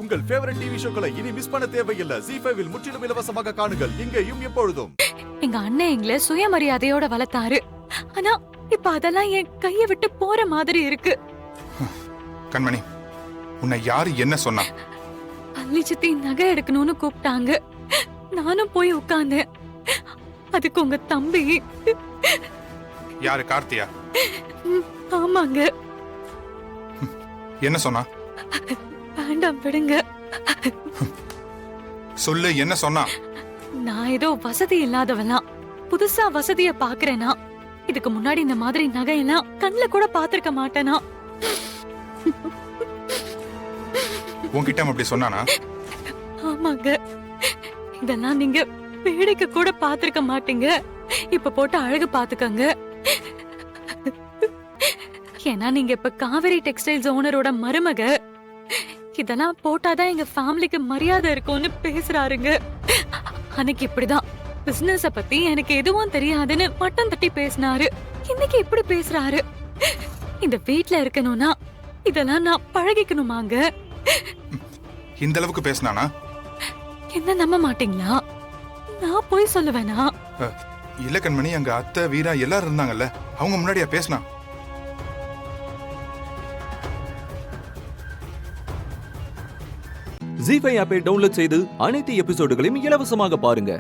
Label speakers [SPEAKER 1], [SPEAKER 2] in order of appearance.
[SPEAKER 1] உங்கள் favourite TV ஷோக்களை இனி miss பண்ண தேவையில்லை. ZEE5 இல் முற்றிலும் இலவசமாக காணுங்கள். இங்கேயும் எப்பொழுதும்.
[SPEAKER 2] எங்க அண்ணன் எங்களை சுயமரியாதையோட வளர்த்தாரு. ஆனா இப்ப அதெல்லாம் என் கைய விட்டு போற மாதிரி இருக்கு.
[SPEAKER 3] கண்மணி, உன்னை யாரு என்ன சொன்னா?
[SPEAKER 2] அள்ளி சித்தி நகை எடுக்கணும்னு கூப்பிட்டாங்க. நானும் போய் உட்கார்ந்தேன். அதுக்கு உங்க தம்பி.
[SPEAKER 3] யாரு, கார்த்தியா?
[SPEAKER 2] ஆமாங்க.
[SPEAKER 3] என்ன சொன்னா?
[SPEAKER 2] வேண்டாம் விடுங்க.
[SPEAKER 3] சொல்லு, என்ன சொன்னா?
[SPEAKER 2] நான் ஏதோ வசதி இல்லாதவெல்லாம் புதுசா வசதிய பாக்குறேனா, இதுக்கு முன்னாடி இந்த மாதிரி நகையெல்லாம் கண்ணுல கூட பாத்திருக்க மாட்டேனா.
[SPEAKER 3] உன்கிட்ட அப்படி சொன்னானா?
[SPEAKER 2] ஆமாங்க. இதெல்லாம் நீங்க வேடிக்கை கூட பாத்திருக்க மாட்டீங்க. இப்ப போட்டு அழகு பாத்துக்கங்க. ஏன்னா நீங்க இப்ப காவேரி டெக்ஸ்டைல்ஸ் ஓனரோட மருமக. இதெல்லாம் போட்டாதான் எங்க ஃபேமிலிக்கு மரியாதை இருக்கும்னு பேசுறாருங்க. அன்னைக்கு இப்படிதான் பிசினஸ பத்தி எனக்கு எதுவும் தெரியாதுன்னு மட்டம் தட்டி பேசினாரு. இன்னைக்கு இப்படி பேசுறாரு. இந்த வீட்ல இருக்கணும்னா இதெல்லாம் நான் பழகிக்கணுமாங்க?
[SPEAKER 3] இந்த அளவுக்கு பேசினானா?
[SPEAKER 2] என்ன நம்ப மாட்டீங்களா? நான் போய் சொல்லுவேனா?
[SPEAKER 3] இல்ல கண்மணி, அங்க அத்தை, வீரா எல்லாரும் இருந்தாங்கல்ல, அவங்க முன்னாடியா பேசினா?
[SPEAKER 4] ZEE5 ஆப்பை டவுன்லோட் செய்து அனைத்து எபிசோடுகளையும் இலவசமாக பாருங்க.